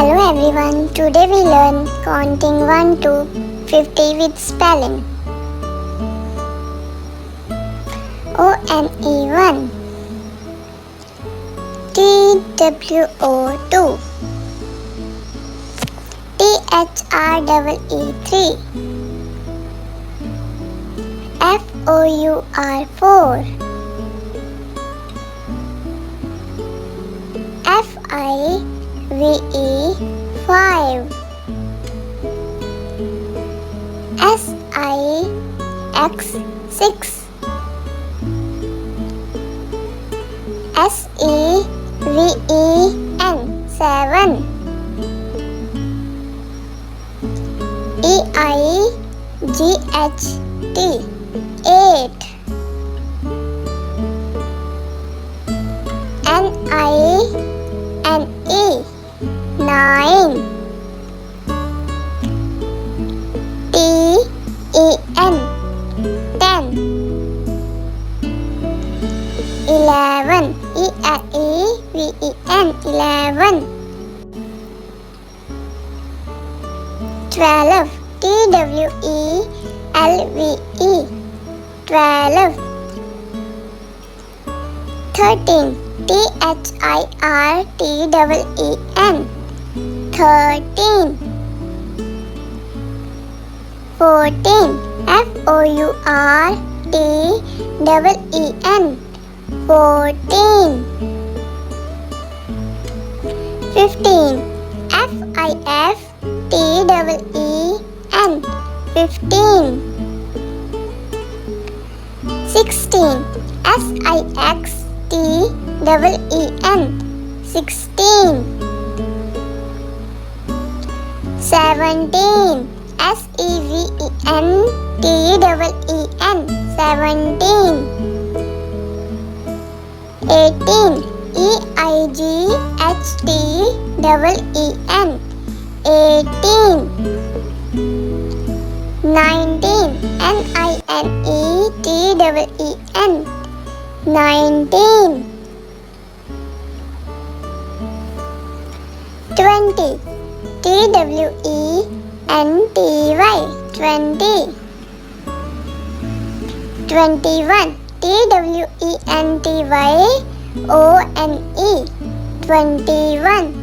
Hello everyone, today we learn counting 1 to 50 with spelling. ONE1, TWO2, THREE3, FOUR4, FIVE5, SIX6, SEVEN, EIGHT8, NINE, TEN, 11, ELEVEN, 12, TWELVE, 12, 13, THIRTEEN, 13, 14, FOURTEEN, 14, 15, FIFTEEN, 15, 16, SIXTEEN, 16, 17, SEVENTEEN, 17, 18, EIGHTEEN, 18, 19, NINETEEN, 19, 20, TWENTY, 20, 21, TWENTYONE, 21,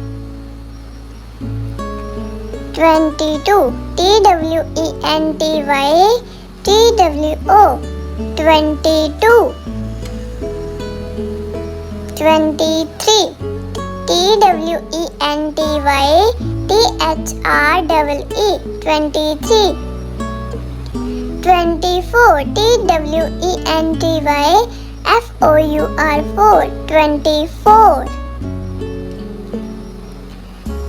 22, TWENTYTWO, 22, 23, TWENTYTHREE, 23, 24, TWENTYFOUR4, 24,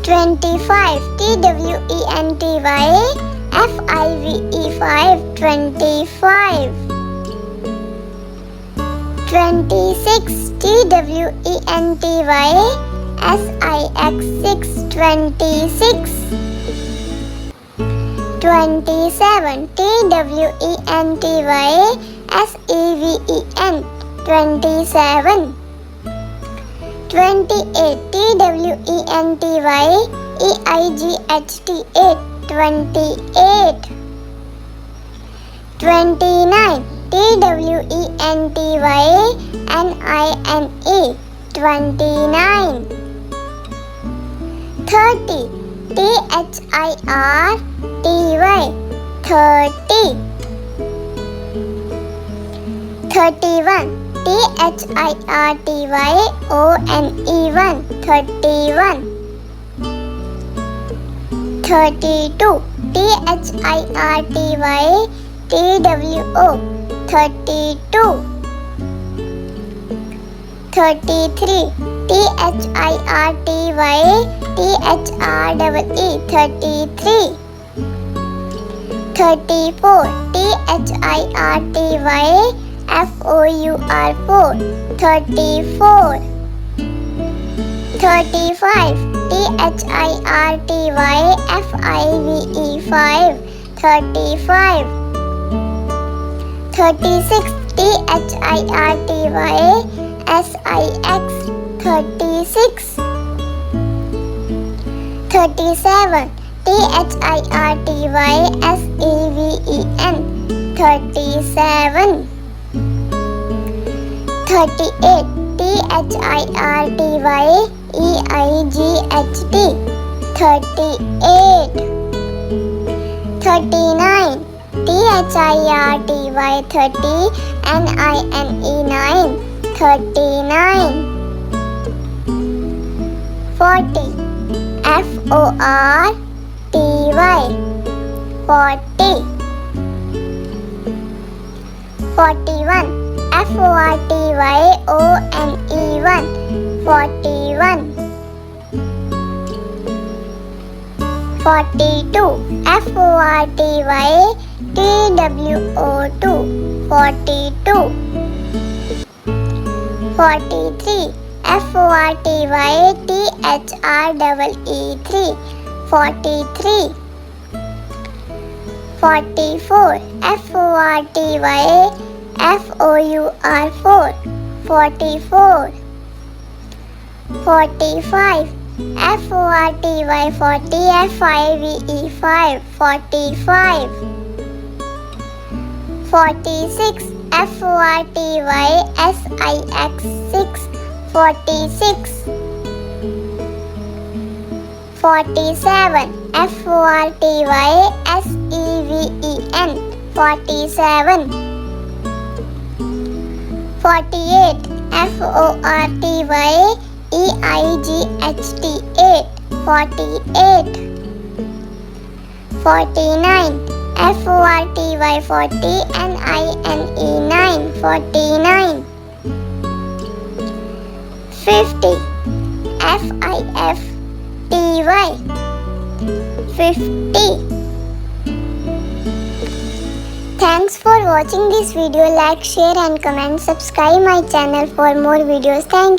25, TWENTYFIVE5, 25, 26, TWENTYSIX6, 26, 27, TWENTYSEVEN, 27, 28, TWENTYEIGHT8, 28, 29, TWENTYNINE, 29, 30, THIRTY, 30, 31, THIRTYONE1, 31, 32, THIRTYTWO, 32, 33, THIRTYTHREE, 33, 34, THIRTYFOUR4, 34, 35, THIRTYFIVE5, 35, 36, THIRTYSIX, 36, 37. THIRTYSEVEN. 37. 38. THIRTYEIGHT. 38. 39. THIRTY 39. 39. 40. FORTY. 40. 41. FORTYONE. 41. 42. FORTYTWO. 42. 43. FORTYTHREE. 43. 44. FORTYFOUR. 44. 45. FORTY 45. 45. 46. FORTYSIX. 46. 47. FORTYSEVEN. 47. 48. FORTYEIGHT. 48. 49. FORTY 49. 50. FIFTY. 50. Thanks for watching this video. Like, share and comment. Subscribe my channel for more videos. Thank you.